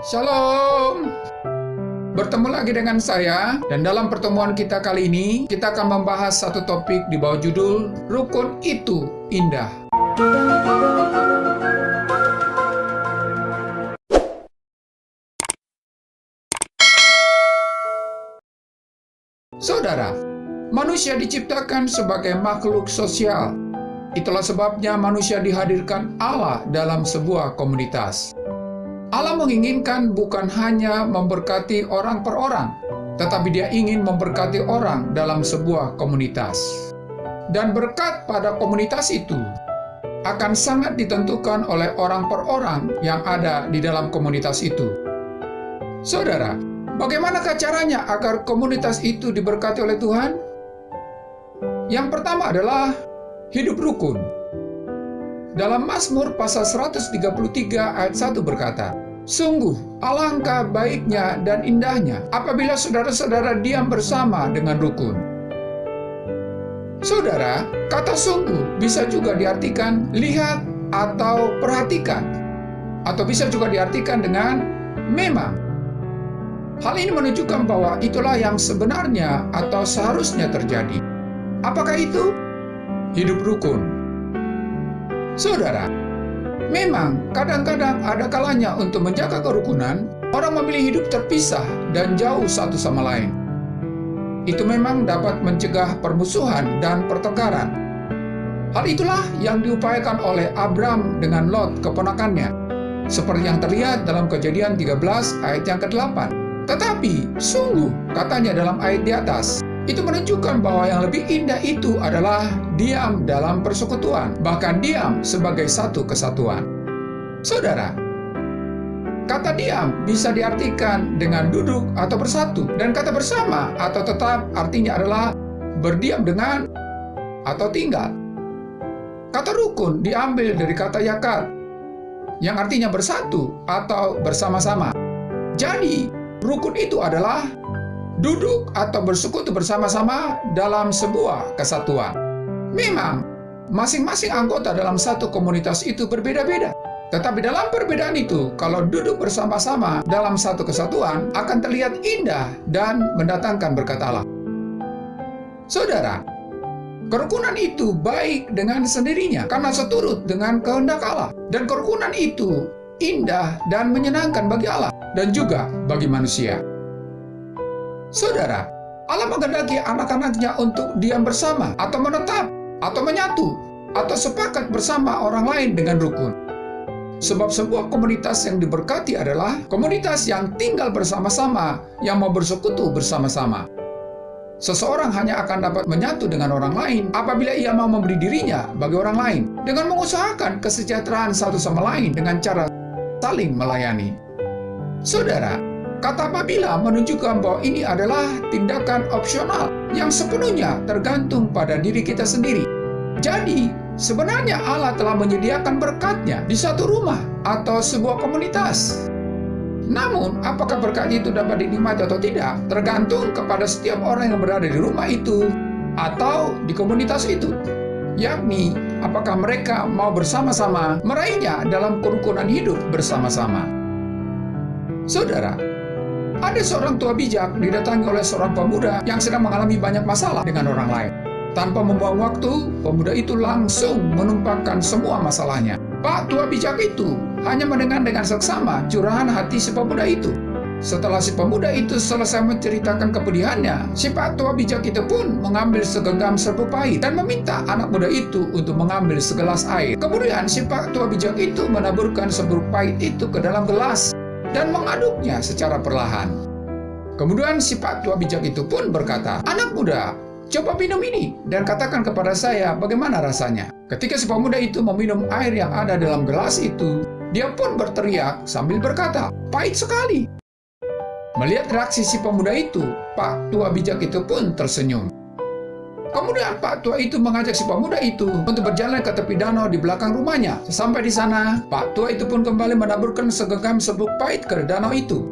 Shalom. Bertemu lagi dengan saya, dan dalam pertemuan kita kali ini, kita akan membahas satu topik di bawah judul Rukun Itu Indah. Saudara, manusia diciptakan sebagai makhluk sosial. Itulah sebabnya manusia dihadirkan Allah dalam sebuah komunitas. Allah menginginkan bukan hanya memberkati orang per orang, tetapi Dia ingin memberkati orang dalam sebuah komunitas. Dan berkat pada komunitas itu akan sangat ditentukan oleh orang per orang yang ada di dalam komunitas itu. Saudara, bagaimanakah caranya agar komunitas itu diberkati oleh Tuhan? Yang pertama adalah hidup rukun. Dalam Mazmur pasal 133 ayat 1 berkata, "Sungguh alangkah baiknya dan indahnya apabila saudara-saudara diam bersama dengan rukun." Saudara, kata sungguh bisa juga diartikan lihat atau perhatikan, atau bisa juga diartikan dengan memang. Hal ini menunjukkan bahwa itulah yang sebenarnya atau seharusnya terjadi. Apakah itu? Hidup rukun. Saudara, memang kadang-kadang ada kalanya untuk menjaga kerukunan, orang memilih hidup terpisah dan jauh satu sama lain. Itu memang dapat mencegah permusuhan dan pertengkaran. Hal itulah yang diupayakan oleh Abram dengan Lot keponakannya, seperti yang terlihat dalam Kejadian 13 ayat yang ke-8. Tetapi, sungguh, katanya dalam ayat di atas, itu menunjukkan bahwa yang lebih indah itu adalah diam dalam persekutuan, bahkan diam sebagai satu kesatuan. Saudara, kata diam bisa diartikan dengan duduk atau bersatu, dan kata bersama atau tetap artinya adalah berdiam dengan atau tinggal. Kata rukun diambil dari kata yakat, yang artinya bersatu atau bersama-sama. Jadi, rukun itu adalah duduk atau bersekutu bersama-sama dalam sebuah kesatuan. Memang, masing-masing anggota dalam satu komunitas itu berbeda-beda. Tetapi dalam perbedaan itu, kalau duduk bersama-sama dalam satu kesatuan, akan terlihat indah dan mendatangkan berkat Allah. Saudara, kerukunan itu baik dengan sendirinya, karena seturut dengan kehendak Allah. Dan kerukunan itu indah dan menyenangkan bagi Allah, dan juga bagi manusia. Saudara, Allah menghendaki anak-anaknya untuk diam bersama, atau menetap, atau menyatu, atau sepakat bersama orang lain dengan rukun. Sebab sebuah komunitas yang diberkati adalah komunitas yang tinggal bersama-sama, yang mau bersekutu bersama-sama. Seseorang hanya akan dapat menyatu dengan orang lain apabila ia mau memberi dirinya bagi orang lain, dengan mengusahakan kesejahteraan satu sama lain dengan cara saling melayani. Saudara, kata apabila menunjukkan bahwa ini adalah tindakan opsional yang sepenuhnya tergantung pada diri kita sendiri. Jadi, sebenarnya Allah telah menyediakan berkat-Nya di satu rumah atau sebuah komunitas. Namun, apakah berkat itu dapat dinikmati atau tidak, tergantung kepada setiap orang yang berada di rumah itu atau di komunitas itu. Yakni, apakah mereka mau bersama-sama meraihnya dalam kerukunan hidup bersama-sama. Saudara, ada seorang tua bijak didatangi oleh seorang pemuda yang sedang mengalami banyak masalah dengan orang lain. Tanpa membuang waktu, pemuda itu langsung menumpahkan semua masalahnya. Pak tua bijak itu hanya mendengar dengan seksama curahan hati si pemuda itu. Setelah si pemuda itu selesai menceritakan kepedihannya, si Pak tua bijak itu pun mengambil segenggam serbuk pahit dan meminta anak muda itu untuk mengambil segelas air. Kemudian si Pak tua bijak itu menaburkan serbuk pahit itu ke dalam gelas dan mengaduknya secara perlahan. Kemudian si Pak tua bijak itu pun berkata, "Anak muda, coba minum ini dan katakan kepada saya bagaimana rasanya." Ketika si pemuda itu meminum air yang ada dalam gelas itu, dia pun berteriak sambil berkata, "Pahit sekali." Melihat reaksi si pemuda itu, Pak tua bijak itu pun tersenyum. Kemudian Pak tua itu mengajak si pemuda itu untuk berjalan ke tepi danau di belakang rumahnya. Sesampai di sana, Pak tua itu pun kembali menaburkan segenggam serbuk pahit ke danau itu.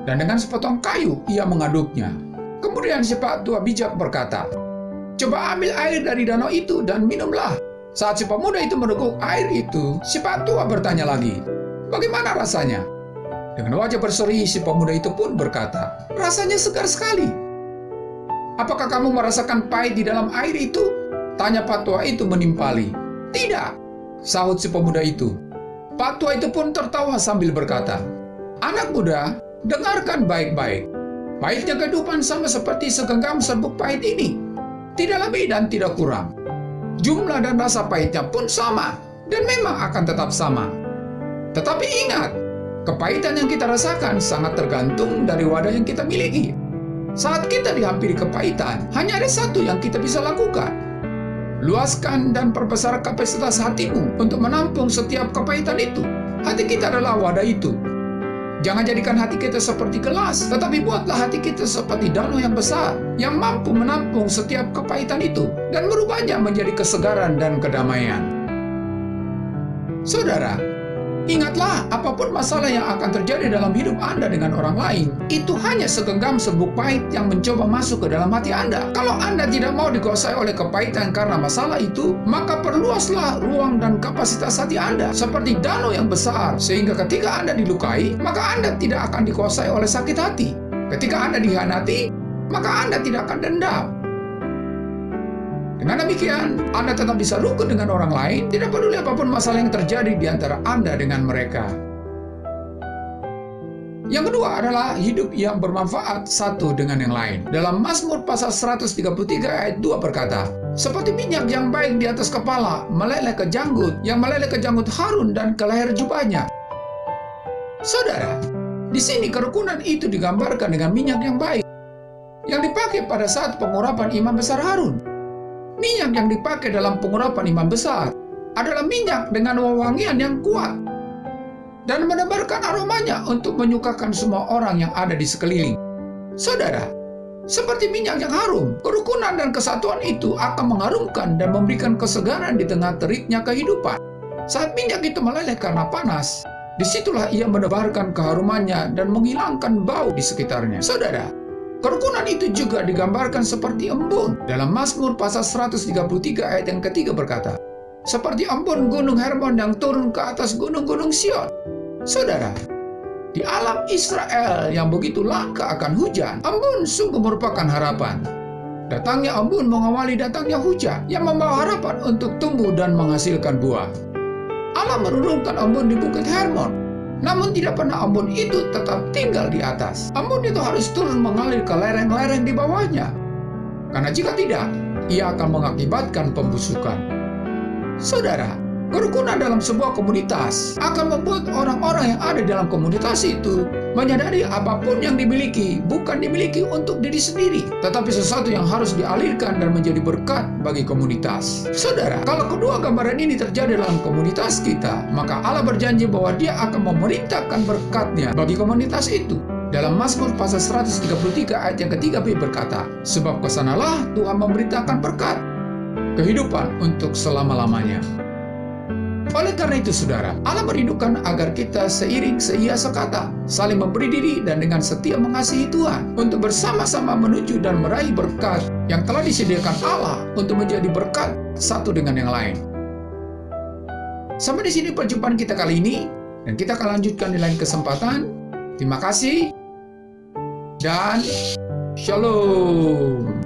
Dan dengan sepotong kayu, ia mengaduknya. Kemudian si Pak tua bijak berkata, "Coba ambil air dari danau itu dan minumlah." Saat si pemuda itu meneguk air itu, si Pak tua bertanya lagi, "Bagaimana rasanya?" Dengan wajah berseri, si pemuda itu pun berkata, "Rasanya segar sekali." "Apakah kamu merasakan pahit di dalam air itu?" tanya Pak tua itu menimpali. "Tidak," sahut si pemuda itu. Pak tua itu pun tertawa sambil berkata, "Anak muda, dengarkan baik-baik. Pahitnya kehidupan sama seperti segenggam serbuk pahit ini. Tidak lebih dan tidak kurang. Jumlah dan rasa pahitnya pun sama, dan memang akan tetap sama. Tetapi ingat, kepahitan yang kita rasakan sangat tergantung dari wadah yang kita miliki. Saat kita dihampiri kepahitan, hanya ada satu yang kita bisa lakukan. Luaskan dan perbesar kapasitas hatimu untuk menampung setiap kepahitan itu. Hati kita adalah wadah itu. Jangan jadikan hati kita seperti gelas, tetapi buatlah hati kita seperti danau yang besar, yang mampu menampung setiap kepahitan itu, dan merubahnya menjadi kesegaran dan kedamaian. Saudara, ingatlah, apapun masalah yang akan terjadi dalam hidup Anda dengan orang lain, itu hanya segenggam serbuk pahit yang mencoba masuk ke dalam hati Anda. Kalau Anda tidak mau dikuasai oleh kepahitan karena masalah itu, maka perluaslah ruang dan kapasitas hati Anda seperti danau yang besar, sehingga ketika Anda dilukai, maka Anda tidak akan dikuasai oleh sakit hati. Ketika Anda dihianati, maka Anda tidak akan dendam. Dengan demikian, Anda tetap bisa rukun dengan orang lain, tidak peduli apapun masalah yang terjadi di antara Anda dengan mereka. Yang kedua adalah hidup yang bermanfaat satu dengan yang lain. Dalam Mazmur pasal 133 ayat 2 berkata, "Seperti minyak yang baik di atas kepala, meleleh ke janggut, yang meleleh ke janggut Harun dan ke leher jubahnya." Saudara, di sini kerukunan itu digambarkan dengan minyak yang baik, yang dipakai pada saat pengurapan Imam Besar Harun. Minyak yang dipakai dalam pengurapan imam besar adalah minyak dengan wewangian yang kuat dan menebarkan aromanya untuk menyukakan semua orang yang ada di sekeliling. Saudara, seperti minyak yang harum, kerukunan dan kesatuan itu akan mengharumkan dan memberikan kesegaran di tengah teriknya kehidupan. Saat minyak itu meleleh karena panas, disitulah ia menebarkan keharumannya dan menghilangkan bau di sekitarnya. Saudara, kerukunan itu juga digambarkan seperti embun. Dalam Mazmur pasal 133 ayat yang ketiga berkata, "Seperti embun gunung Hermon yang turun ke atas gunung-gunung Sion." Saudara, di alam Israel yang begitu langka akan hujan, embun sungguh merupakan harapan. Datangnya embun mengawali datangnya hujan yang membawa harapan untuk tumbuh dan menghasilkan buah. Allah menurunkan embun di bukit Hermon. Namun tidak pernah embun itu tetap tinggal di atas. Embun itu harus turun mengalir ke lereng-lereng di bawahnya. Karena jika tidak, ia akan mengakibatkan pembusukan. Saudara, kerukunan dalam sebuah komunitas akan membuat orang-orang yang ada dalam komunitas itu menyadari apapun yang dimiliki bukan dimiliki untuk diri sendiri, tetapi sesuatu yang harus dialirkan dan menjadi berkat bagi komunitas. Saudara, kalau kedua gambaran ini terjadi dalam komunitas kita, maka Allah berjanji bahwa Dia akan memerintahkan berkat-Nya bagi komunitas itu. Dalam Mazmur pasal 133 ayat yang ketiga B berkata, "Sebab kesanalah Tuhan memerintahkan berkat, kehidupan untuk selama-lamanya." Oleh karena itu, saudara, Allah merindukan agar kita seiring seia sekata, saling memberi diri dan dengan setia mengasihi Tuhan untuk bersama-sama menuju dan meraih berkat yang telah disediakan Allah untuk menjadi berkat satu dengan yang lain. Sampai di sini perjumpaan kita kali ini, dan kita akan lanjutkan di lain kesempatan. Terima kasih, dan Shalom.